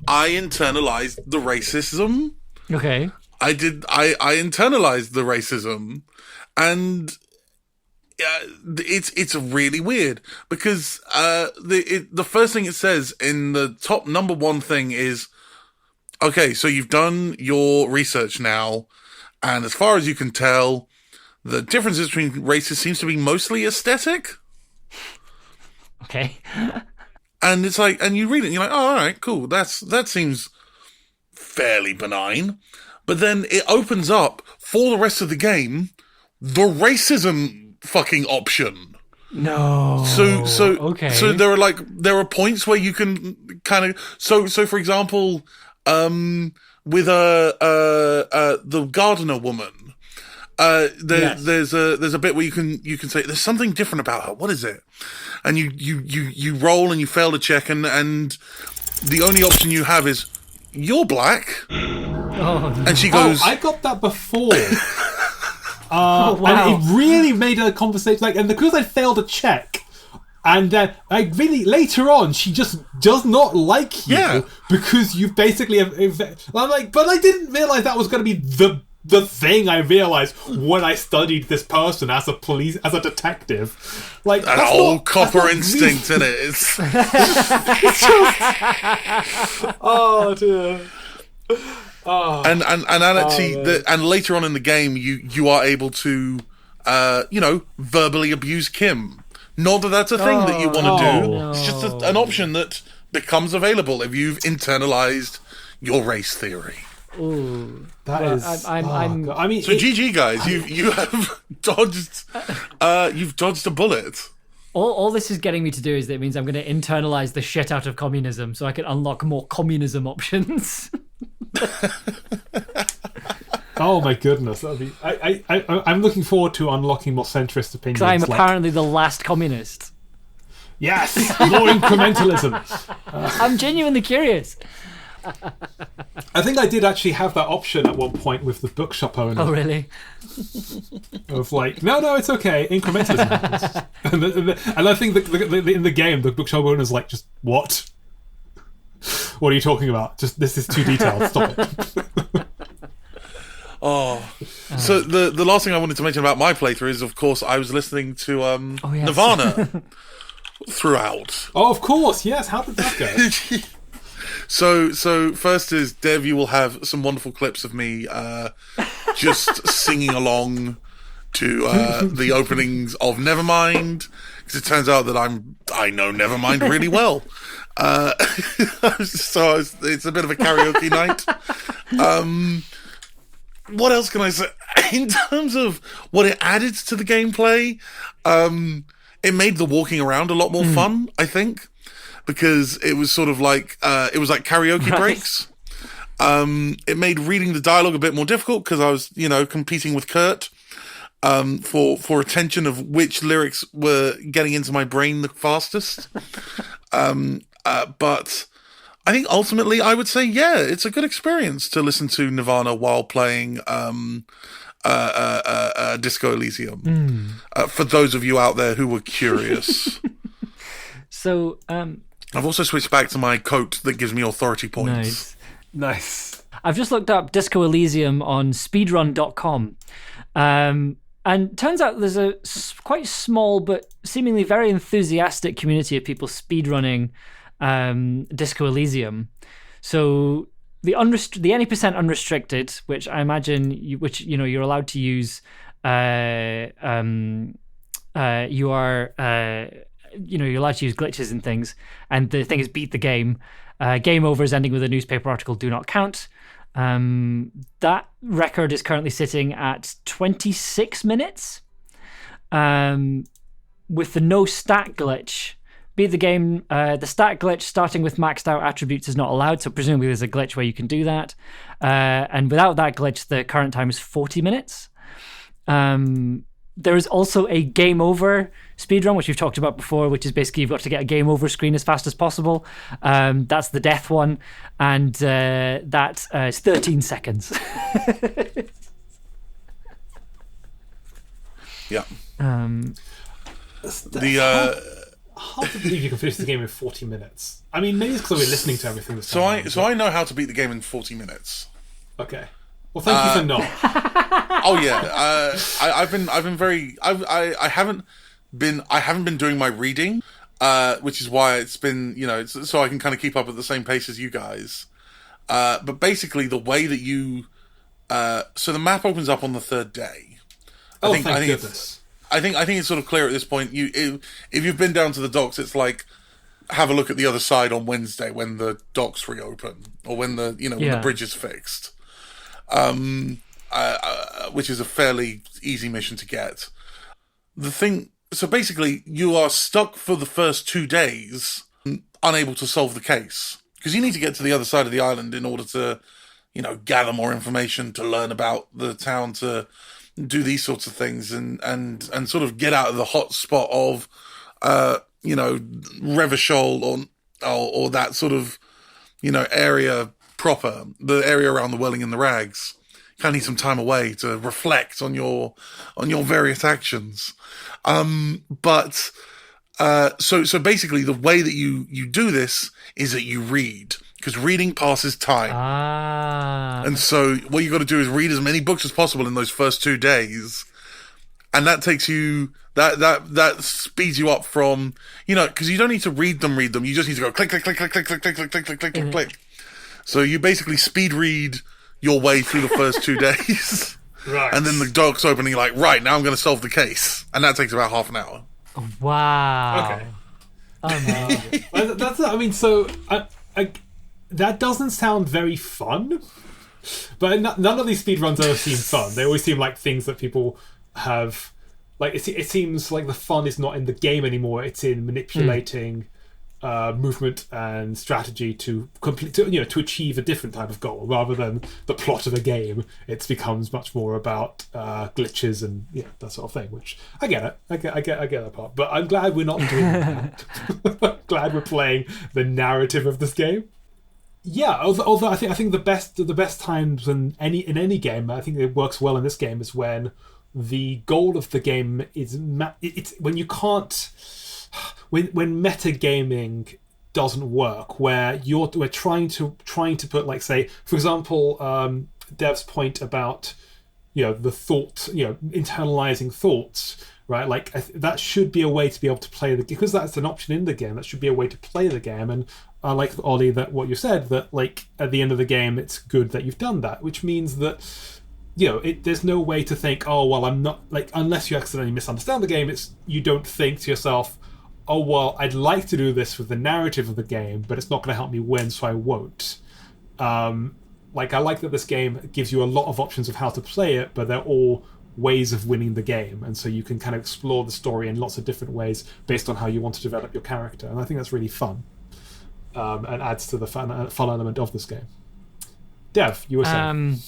I internalized the racism. Okay. I internalized the racism, and it's really weird because the first thing it says in the top number one thing is, okay, so you've done your research now, and as far as you can tell, the differences between races seems to be mostly aesthetic. Okay. And it's like, and you read it and you're like, oh, all right, cool. That seems fairly benign. But then it opens up for the rest of the game, the racism fucking option. No. So okay. So there are points where you can kind of, so for example, with the gardener woman, there's a bit where you can say there's something different about her. What is it? And you roll and you fail to check, and the only option you have is you're black. Oh, no. And she goes, I got that before. Wow. And it really made a conversation and because I failed to check, and I really later on she just does not like you because you basically have. I'm like, but I didn't realize that was going to be the thing I realized when I studied this person as a detective. Like that old copper instinct in it. It's oh dear. Oh. And and later on in the game, you are able to, verbally abuse Kim. Not that that's a thing that you want to do. No. It's just an option that becomes available if you've internalized your race theory. Ooh. That is. I mean, so GG guys, you have dodged. You've dodged a bullet. All this is getting me to do is that it means I'm going to internalize the shit out of communism so I can unlock more communism options. Oh my goodness, that'd be. I'm looking forward to unlocking more centrist opinions. Because I'm apparently the last communist. Yes, more incrementalism. I'm genuinely curious. I think I did actually have that option at one point with the bookshop owner. Oh, really? Of like, no, it's okay. Incrementalism happens. and I think in the game, the bookshop owner's like, just what? What are you talking about? Just this is too detailed. Stop it. So the last thing I wanted to mention about my playthrough is, of course, I was listening to yes. Nirvana throughout. Oh, of course, yes. How did that go? So first is, Dev, you will have some wonderful clips of me just singing along to the openings of Nevermind, because it turns out that I know Nevermind really well. So it's a bit of a karaoke night. What else can I say? In terms of what it added to the gameplay, it made the walking around a lot more fun, I think, because it was sort of like karaoke breaks. It made reading the dialogue a bit more difficult because I was, competing with Kurt for attention of which lyrics were getting into my brain the fastest. But I think ultimately I would say, yeah, it's a good experience to listen to Nirvana while playing Disco Elysium. For those of you out there who were curious. So, I've also switched back to my coat that gives me authority points. Nice. I've just looked up Disco Elysium on speedrun.com. And turns out there's a quite small but seemingly very enthusiastic community of people speedrunning Disco Elysium. So the any percent unrestricted, which I imagine you're allowed to use. You are you're allowed to use glitches and things. And the thing is, beat the game. Game over is ending with a newspaper article. Do not count. That record is currently sitting at 26 minutes. With the no stat glitch. Beat the game. The stat glitch starting with maxed out attributes is not allowed, so presumably there's a glitch where you can do that. And without that glitch, the current time is 40 minutes. There is also a game over speedrun, which we've talked about before, which is basically you've got to get a game over screen as fast as possible. That's the death one, and that is 13 seconds. Yeah. Hard to believe you can finish the game in 40 minutes. I mean, maybe it's because we're listening to everything this time. So I know how to beat the game in 40 minutes. Okay. Well, thank you for not. Oh yeah, I haven't been doing my reading, which is why it's been so I can kind of keep up at the same pace as you guys. But basically, the way that you so the map opens up on the third day. Thank goodness. I think it's sort of clear at this point. If you've been down to the docks, it's like have a look at the other side on Wednesday when the docks reopen or when the when the bridge is fixed. Which is a fairly easy mission to get. So basically, you are stuck for the first 2 days, unable to solve the case because you need to get to the other side of the island in order to, gather more information, to learn about the town, to do these sorts of things and sort of get out of the hot spot of, Revachol or that sort of, area proper, the area around the Welling and the Rags. Kind of need some time away to reflect on your various actions. So basically the way that you do this is that you read, because reading passes time. And so what you got to do is read as many books as possible in those first 2 days. And that takes you, that speeds you up from, because you don't need to read them. You just need to go click, click, click, click, click, click, click, click, click, click, click, click, click. So you basically speed read your way through the first 2 days. Right. And then the dock's open and you're like, right, now I'm going to solve the case. And that takes about half an hour. Wow. Okay. That's, I mean, so that doesn't sound very fun, but none of these speedruns ever seem fun. They always seem like things that people have, like, it seems like the fun is not in the game anymore. It's in manipulating movement and strategy to complete, to achieve a different type of goal rather than the plot of a game. It becomes much more about glitches and that sort of thing. Which I get it. I get that part. But I'm glad we're not doing that. I'm glad we're playing the narrative of this game. Yeah, although I think the best times in any game, I think it works well in this game, is when the goal of the game is it's when you can't. When metagaming doesn't work, where we're trying to put, like, say, for example, Dev's point about the thought, internalizing thoughts, right? Like that should be a way to be able to play the, because that's an option in the game. That should be a way to play the game. And I like, Ollie, that what you said, that like at the end of the game, it's good that you've done that, which means that there's no way to think, oh well, I'm not like, unless you accidentally misunderstand the game. You don't think to yourself, oh well, I'd like to do this with the narrative of the game, but it's not going to help me win, so I won't. Like, I like that this game gives you a lot of options of how to play it, but they're all ways of winning the game, and so you can kind of explore the story in lots of different ways based on how you want to develop your character, and I think that's really fun, and adds to the fun element of this game. Dev, you were saying.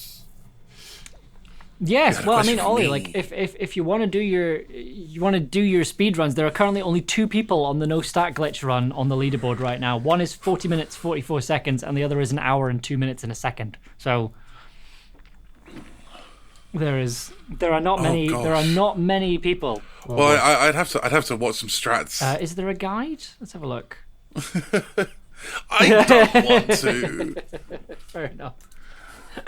Yes, well, I mean, question for Ollie, me. like if you want to do your speed runs, there are currently only 2 people on the no stat glitch run on the leaderboard right now. One is 40 minutes 44 seconds, and the other is 1 hour and 2 minutes and a second. So there are not many gosh. there are not many people. Well, I'd have to watch some strats. Is there a guide? Let's have a look. I don't want to. Fair enough.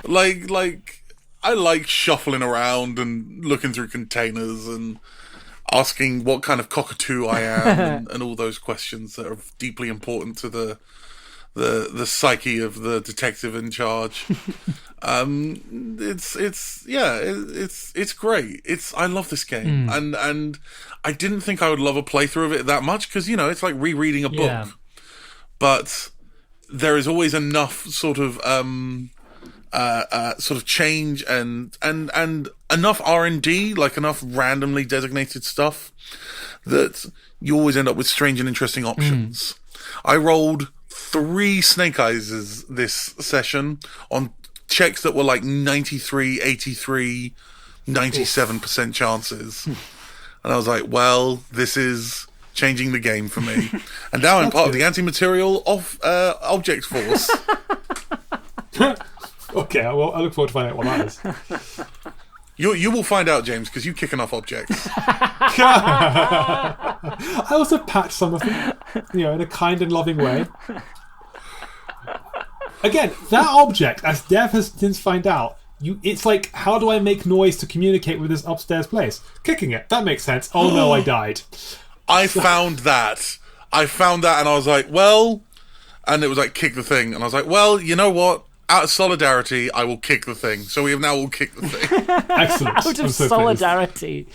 Like I like shuffling around and looking through containers and asking what kind of cockatoo I am and all those questions that are deeply important to the psyche of the detective in charge. It's great. I love this game, and I didn't think I would love a playthrough of it that much because it's like rereading a book, Yeah. but there is always enough sort of change and enough R&D, like enough randomly designated stuff, that you always end up with strange and interesting options. I rolled 3 snake eyes this session on checks that were like 93, 83, 97% chances. And I was like, well, this is changing the game for me. And now I'm part of the anti-material of object force. Okay, well, I look forward to finding out what that is. You will find out, James, because you kick enough objects. I also patch some of them, in a kind and loving way. Again, that object, as Dev has since found out, it's like, how do I make noise to communicate with this upstairs place? Kicking it. That makes sense. Oh no, I died. I found that, and I was like, well, and it was like, kick the thing, and I was like, well, you know what? Out of solidarity, I will kick the thing. So we have now all kicked the thing. Excellent. Out of solidarity.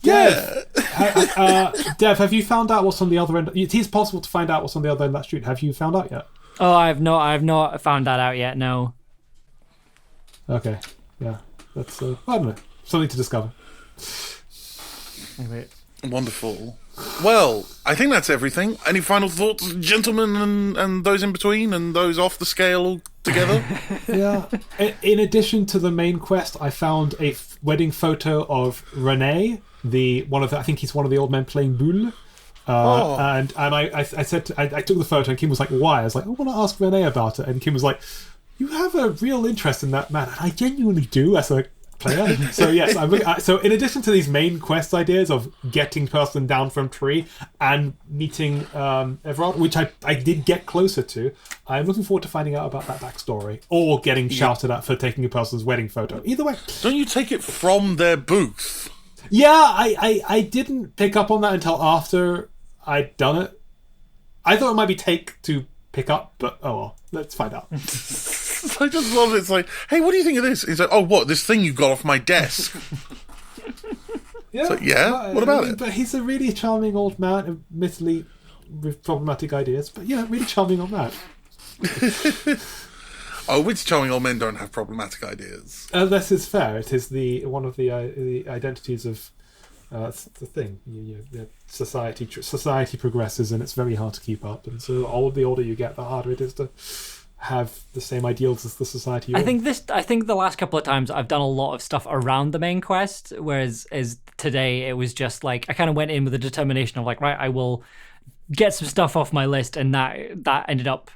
Yeah. Dev, have you found out what's on the other end? It is possible to find out what's on the other end of that street. Have you found out yet? Oh, I've not found that out yet. No. Okay. Yeah. That's I don't know. Something to discover. Wonderful. Well, I think that's everything. Any final thoughts, gentlemen, and those in between, and those off the scale altogether? Yeah. In addition to the main quest, I found a wedding photo of Rene, I think he's one of the old men playing Boule. And I said I took the photo, and Kim was like, "Why?" I was like, "I want to ask Rene about it." And Kim was like, "You have a real interest in that man," and I genuinely do as a player. So yes, so in addition to these main quest ideas of getting person down from tree and meeting Everard, which I did get closer to, I'm looking forward to finding out about that backstory or getting shouted at for taking a person's wedding photo. Either way, Don't you take it from their booth? yeah, I didn't pick up on that until after I'd done it. I thought it might be take to pick up, but oh well, let's find out. I just love it. It's like, hey, what do you think of this? He's like, oh, what? This thing you got off my desk. Yeah, So, yeah, what about it? But he's a really charming old man, admittedly with problematic ideas, but yeah, really charming old man. Oh, which charming old men don't have problematic ideas? This is fair. It is one of the identities of the thing. Society progresses, and it's very hard to keep up. And so, the older you get, the harder it is to have the same ideals as the society you're in. I think the last couple of times I've done a lot of stuff around the main quest, whereas today it was just like I kind of went in with a determination of like, right, I will get some stuff off my list, and that ended up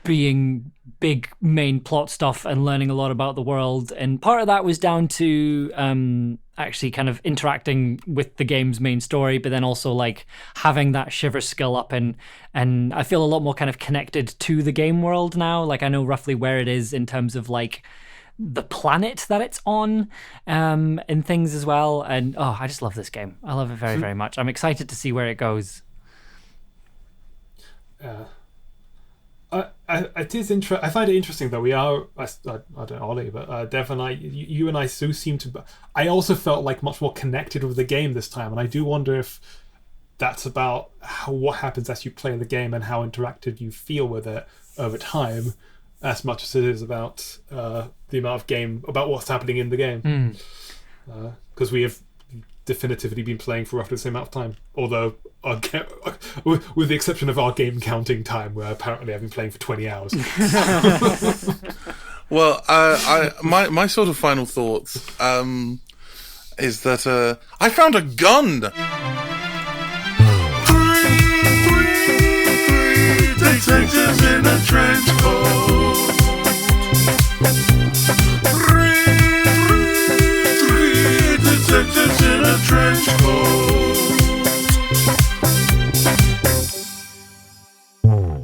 being big main plot stuff and learning a lot about the world. And part of that was down to actually kind of interacting with the game's main story, but then also like having that shiver skill up, and I feel a lot more kind of connected to the game world now. Like I know roughly where it is in terms of like the planet that it's on, and things as well. And I just love this game. I love it very, very much. I'm excited to see where it goes. It is I find it interesting that we are. I don't know, Ollie, but Dev and I, you and I do seem to. I also felt like much more connected with the game this time, and I do wonder if that's about what happens as you play the game and how interactive you feel with it over time, as much as it is about the amount of game, about what's happening in the game. Because we have definitively been playing for roughly the same amount of time, although with the exception of our game counting time, where apparently I've been playing for 20 hours. Well, my sort of final thoughts is that I found a gun. Three detectives in a trench coat. Three detectives in a trench coat.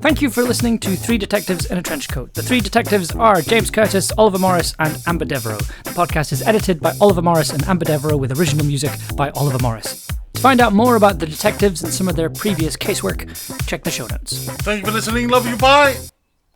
Thank you for listening to Three Detectives in a Trench Coat. The three detectives are James Curtis, Oliver Morris, and Amber Devereaux. The podcast is edited by Oliver Morris and Amber Devereaux with original music by Oliver Morris. To find out more about the detectives and some of their previous casework, check the show notes. Thank you for listening. Love you. Bye.